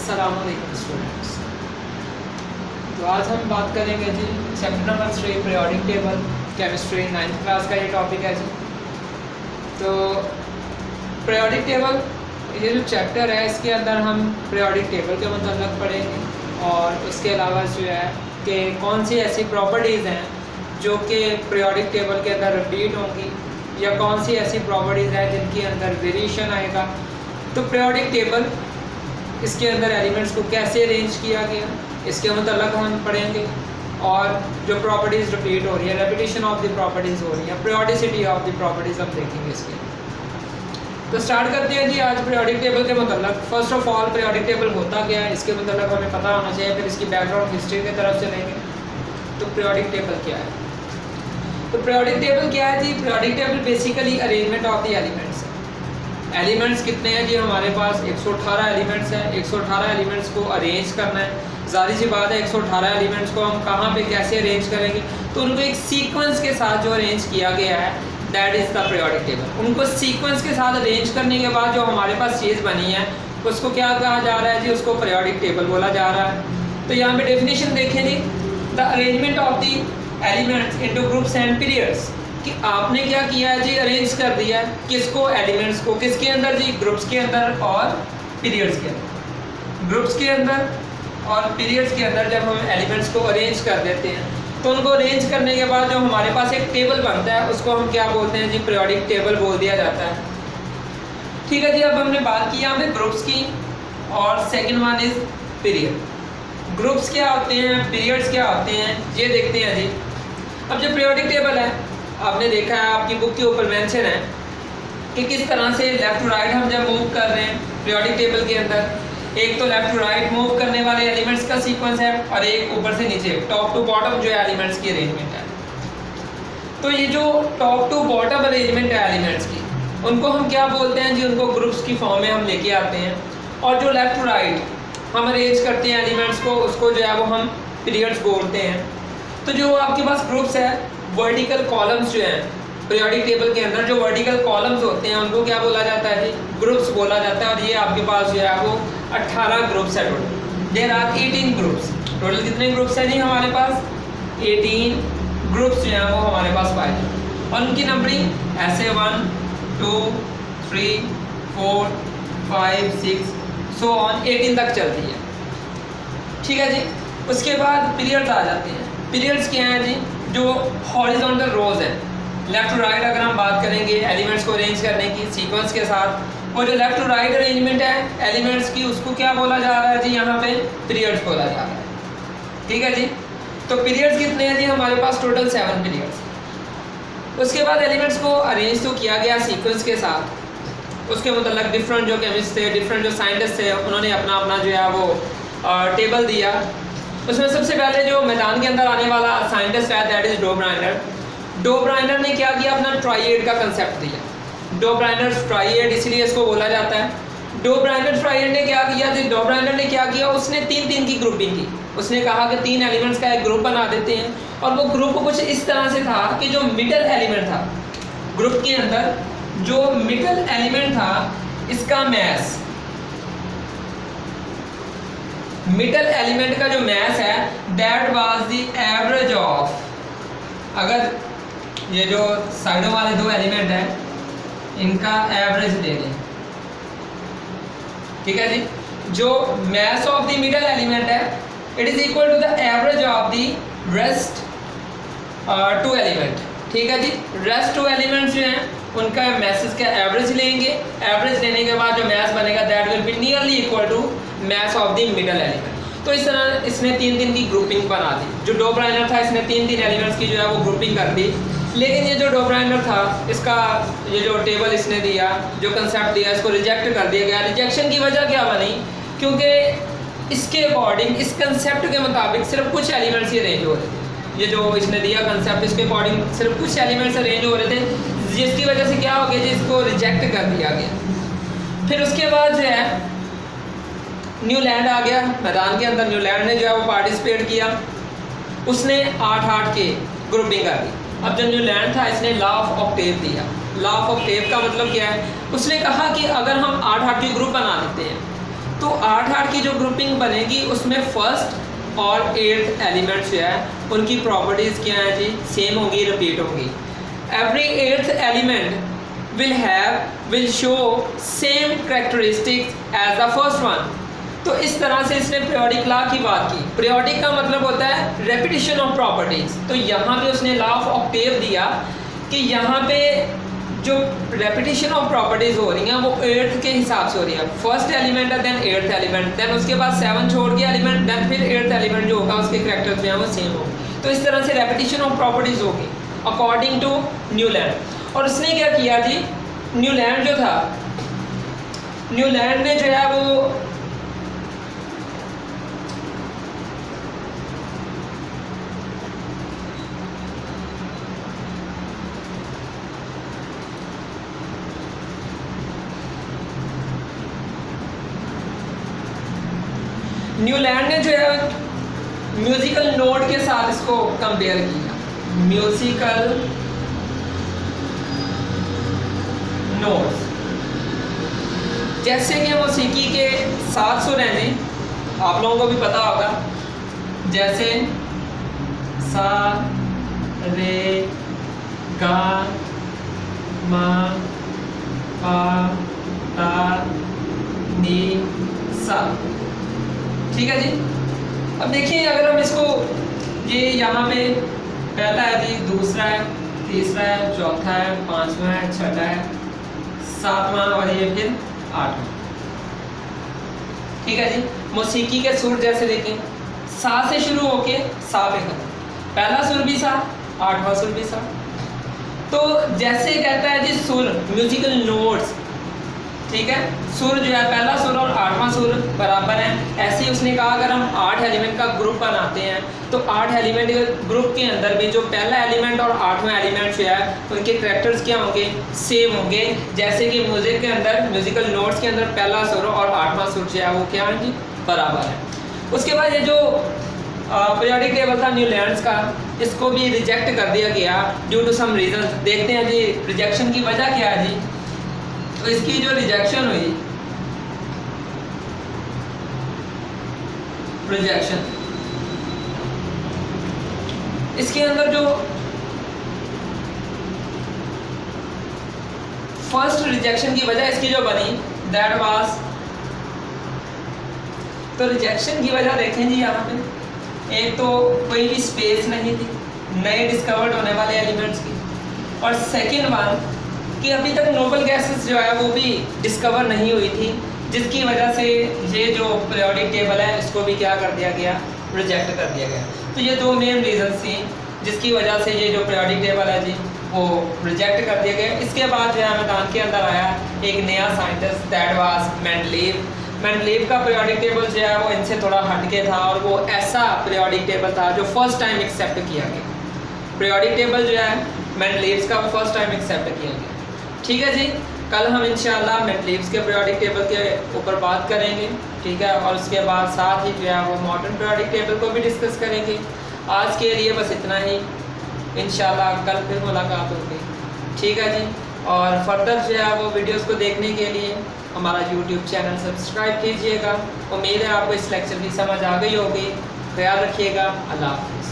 अस्सलामुअलैकुम स्टूडेंट्स। तो आज हम बात करेंगे जी chapter number 3 periodic table chemistry 9th class का ये टॉपिक है जी। तो पीरियोडिक टेबल ये जो चैप्टर है इसके अंदर हम पीरियोडिक टेबल के मतलब पढ़ेंगे और उसके अलावा जो है कि कौन सी ऐसी प्रॉपर्टीज़ हैं जो कि पीरियोडिक टेबल के अंदर रिपीट होंगी या कौन सी ऐसी प्रॉपर्टीज़ हैं जिनके अंदर वेरिएशन आएगा। तो पीरियोडिक टेबल इसके अंदर एलिमेंट्स को कैसे अरेंज किया गया इसके मतलब हम पढ़ेंगे और जो प्रॉपर्टीज़ रिपीट हो रही है, रेपिटेशन ऑफ द प्रॉपर्टीज़ हो रही है, पीरियोडिसिटी ऑफ द प्रॉपर्टीज़ हम देखेंगे इसके। तो स्टार्ट करते हैं जी आज पीरियोडिक टेबल के मतलब। First of all periodic table होता क्या है इसके मतलब हमें पता होना चाहिए, फिर इसकी बैकग्राउंड हिस्ट्री की तरफ चलेंगे। तो पीरियोडिक टेबल क्या है? तो पीरियोडिक टेबल क्या है जी? Periodic table basically arrangement of the elements है। एलिमेंट्स कितने हैं जी? हमारे पास 118 एलिमेंट्स हैं। 118 एलिमेंट्स को अरेंज करना है। ज़ाहिर सी बात है 118 एलिमेंट्स को हम कहाँ पे कैसे अरेंज करेंगे? तो उनको एक सीक्वेंस के साथ जो अरेंज किया गया है that is the periodic table. उनको सीक्वेंस के साथ अरेंज करने के बाद जो हमारे पास चीज़ बनी है उसको क्या कहा जा रहा है जी? उसको पीरियोडिक टेबल बोला जा रहा है। तो यहाँ पे डेफिनेशन देखें जी, the arrangement of the elements into groups and periods, कि आपने क्या किया है जी? अरेंज कर दिया है किसको? एलिमेंट्स को। किसके अंदर जी? ग्रुप्स के अंदर और पीरियड्स के अंदर। ग्रुप्स के अंदर और पीरियड्स के अंदर जब हम एलिमेंट्स को अरेंज कर देते हैं तो उनको अरेंज करने के बाद जो हमारे पास एक टेबल बनता है उसको हम क्या बोलते हैं जी? पीरियोडिक टेबल बोल दिया जाता है। ठीक है जी। अब हमने बात की यहाँ पे ग्रुप्स की और second one is period. Groups क्या होते हैं, पीरियड्स क्या होते हैं, ये देखते हैं जी। अब जो पीरियोडिक टेबल है आपने देखा है, आपकी बुक के ऊपर मेंशन है कि किस तरह से लेफ्ट टू राइट हम जब मूव कर रहे हैं पीरियोडिक टेबल के अंदर, एक तो लेफ्ट टू राइट मूव करने वाले एलिमेंट्स का सीक्वेंस है और एक ऊपर से नीचे टॉप टू बॉटम जो है एलिमेंट्स की अरेंजमेंट है। तो ये जो टॉप टू बॉटम अरेंजमेंट है एलिमेंट्स की, उनको हम क्या बोलते हैं जी? उनको ग्रुप्स की फॉर्म में हम लेके आते हैं। और जो लेफ्ट टू राइट हम अरेंज करते हैं एलिमेंट्स को, उसको जो है वो हम पीरियड्स बोलते हैं। तो जो आपके पास ग्रुप्स है, वर्टिकल कॉलम्स जो हैं पीरियोडिक टेबल के अंदर, जो वर्टिकल कॉलम्स होते हैं उनको क्या बोला जाता है जी? ग्रुप्स बोला जाता है। और ये आपके पास जो है वो 18 ग्रुप्स है total. There are 18 groups. Total कितने ग्रुप्स हैं जी हमारे पास? 18 ग्रुप्स जो हैं वो हमारे पास पाए जाते। और उनकी नंबरिंग ऐसे 1 2 3 4 5 6 सो ऑन 18 तक चलती है। ठीक है जी। उसके बाद पीरियड्स आ जाते हैं। पीरियड्स क्या हैं जी? जो हॉरिजॉन्टल रोज है, लेफ्ट टू राइट अगर हम बात करेंगे एलिमेंट्स को अरेंज करने की सीक्वेंस के साथ, और जो लेफ्ट टू राइट अरेंजमेंट है एलिमेंट्स की उसको क्या बोला जा रहा है जी? यहाँ पे पीरियड्स बोला जा रहा है। ठीक है जी। तो पीरियड्स कितने हैं जी? हमारे पास टोटल 7 पीरियड्स। उसके बाद एलिमेंट्स को अरेंज तो किया गया सीक्वेंस के साथ। उसके मतलब डिफरेंट जो केमिस्ट थे, डिफरेंट जो साइंटिस्ट थे, उन्होंने अपना अपना जो है वो टेबल दिया। उसमें सबसे पहले जो मैदान के अंदर आने वाला साइंटिस्ट है दैट इज डो ब्राइनर। डो ब्राइनर ने क्या किया? अपना ट्राइएड का कंसेप्ट दिया। डो ब्राइनर ट्राइएड इसलिए इसको बोला जाता है। डो ब्राइनर ट्राइएड ने क्या किया? डो ब्राइनर ने क्या किया? उसने 3-3 की ग्रुपिंग की। उसने कहा कि 3 एलिमेंट्स का एक ग्रुप बना देते हैं। और वो ग्रुप कुछ इस तरह से था कि जो मिडल एलिमेंट था ग्रुप के अंदर, जो मिडल एलिमेंट था इसका मैस, मिडल एलिमेंट का जो मैस है that was the average of, अगर ये जो साइडों वाले 2 एलिमेंट हैं इनका एवरेज ले लें। ठीक है जी। जो mass of the middle element है it is equal to the average of the rest 2 element. ठीक है जी। रेस्ट 2 एलिमेंट्स जो हैं उनका मैसेज का एवरेज लेंगे। एवरेज लेने के बाद जो मैस बनेगा that will be nearly equal to mass of the middle element. तो इस तरह इसने 3-3 की ग्रुपिंग बना दी। जो डो ब्राइनर था इसने 3-3 एलिमेंट्स की जो है वो ग्रुपिंग कर दी। लेकिन ये जो डो ब्राइनर था इसका ये जो टेबल इसने दिया, जो कंसेप्ट दिया, इसको रिजेक्ट कर दिया गया। रिजेक्शन की वजह क्या बनी? क्योंकि इसके अकॉर्डिंग, इस कंसेप्ट के मुताबिक सिर्फ कुछ एलिमेंट्स ही अरेंज हो रहे थे। ये जो इसने दिया कंसेप्ट, इसके अकॉर्डिंग सिर्फ कुछ एलिमेंट्स अरेंज हो रहे थे, जिसकी वजह से क्या हो गया जी? इसको रिजेक्ट कर दिया गया। फिर उसके बाद जो है न्यूलैंड आ गया मैदान के अंदर। न्यूलैंड ने जो है वो पार्टिसिपेट किया। उसने 8-8 के ग्रुपिंग कर दी। अब जो न्यूलैंड था इसने लॉ ऑफ ऑक्टेव दिया। लॉ ऑफ ऑक्टेव का मतलब क्या है? उसने कहा कि अगर हम 8-8 की ग्रुप बना देते हैं तो 8 की जो ग्रुपिंग बनेगी उसमें फर्स्ट और 8th एलिमेंट जो है उनकी प्रॉपर्टीज़ क्या हैं जी, सेम होंगी, रिपीट होंगी। Every 8th element will show same characteristics as the first one. तो इस तरह से इसने पीरियोडिक लॉ की बात की। पीरियोडिक का मतलब होता है रेपिटेशन ऑफ प्रॉपर्टीज़। तो यहाँ पे उसने लॉ ऑफ ऑक्टेव दिया कि यहाँ पे जो रेपिटेशन ऑफ प्रॉपर्टीज़ हो रही हैं वो 8th के हिसाब से हो रही है। फर्स्ट एलिमेंट है, देन 8th एलिमेंट, देन उसके बाद 7 छोड़ के एलिमेंट, देन फिर 8th एलिमेंट जो होगा उसके कैरेक्टर्स जो हैं वो सेम होंगे। तो इस तरह से रेपिटेशन ऑफ प्रॉपर्टीज़ होगी अकॉर्डिंग टू न्यूलैंड। और उसने क्या किया जी, न्यूलैंड जो था, न्यूलैंड ने जो है वो है म्यूजिकल नोट के साथ इसको कंपेयर किया। म्यूजिकल नोट्स, जैसे कि मौसीकी के 7 सुर हैं जी, आप लोगों को भी पता होगा, जैसे सा, रे, गा, मा, पा, ता, नी, सा। ठीक है जी। अब देखिए अगर हम इसको, ये यहाँ पे पहला है जी, दूसरा है, तीसरा है, चौथा है, 5वां है, 6वां है, 7वां और ये फिर 8वां। ठीक है जी। मौसीकी के सुर जैसे देखें, सा से शुरू होके सा पे खत्म, पहला सुर भी सा, 8वां सुर भी सा। तो जैसे कहता है जी सुर, म्यूजिकल नोट्स, ठीक है, सुर जो है पहला सुर और 8वां सुर बराबर हैं। ऐसे ही उसने कहा अगर हम 8 एलिमेंट का ग्रुप बनाते हैं तो 8 एलिमेंट के ग्रुप के अंदर भी जो पहला एलिमेंट और 8वां एलिमेंट जो है उनके कैरेक्टर्स क्या होंगे, सेम होंगे। जैसे कि म्यूजिक के अंदर, म्यूजिकल नोट्स के अंदर पहला सुर और 8वां सुर जो है वो क्या है जी, बराबर है। उसके बाद ये जो पीरियोडिक टेबल था न्यूलैंड्स का, इसको भी रिजेक्ट कर दिया गया ड्यू टू सम रीजन। देखते हैं जी रिजेक्शन की वजह क्या है जी। तो इसकी जो रिजेक्शन हुई, रिजेक्शन, इसके अंदर जो फर्स्ट रिजेक्शन की वजह इसकी जो बनी, दैट वाज, तो रिजेक्शन की वजह देखें जी यहाँ पे, एक तो कोई भी स्पेस नहीं थी नए डिस्कवर्ड होने वाले एलिमेंट्स की, और सेकेंड वन कि अभी तक नोबल गैसेस जो है वो भी डिस्कवर नहीं हुई थी, जिसकी वजह से ये जो पीरियोडिक टेबल है इसको भी क्या कर दिया गया, रिजेक्ट कर दिया गया। तो ये दो मेन रीजन थी जिसकी वजह से ये जो पीरियोडिक टेबल है जी वो रिजेक्ट कर दिया गया। इसके बाद जो है मैदान के अंदर आया एक नया scientist, that was Mendeleev. Mendeleev का पीरियोडिक टेबल जो है वो इनसे थोड़ा हटके था और वो ऐसा पीरियोडिक टेबल था जो फर्स्ट टाइम एक्सेप्ट किया गया। पीरियोडिक टेबल जो है मेंडलीव्स का वो फर्स्ट टाइम एक्सेप्ट किया गया। ठीक है जी, कल हम इंशाल्लाह मेंडलीव्स के पीरियोडिक टेबल के ऊपर बात करेंगे, ठीक है, और उसके बाद साथ ही जो है वो मॉडर्न पीरियोडिक टेबल को भी डिस्कस करेंगे। आज के लिए बस इतना ही, इंशाल्लाह कल फिर मुलाकात होगी। ठीक है जी, और फर्दर जो है वो वीडियोस को देखने के लिए हमारा यूट्यूब चैनल सब्सक्राइब कीजिएगा। उम्मीद है आपको इस लेक्चर की समझ आ गई होगी। ख्याल रखिएगा। अल्लाह हाफ़िज़।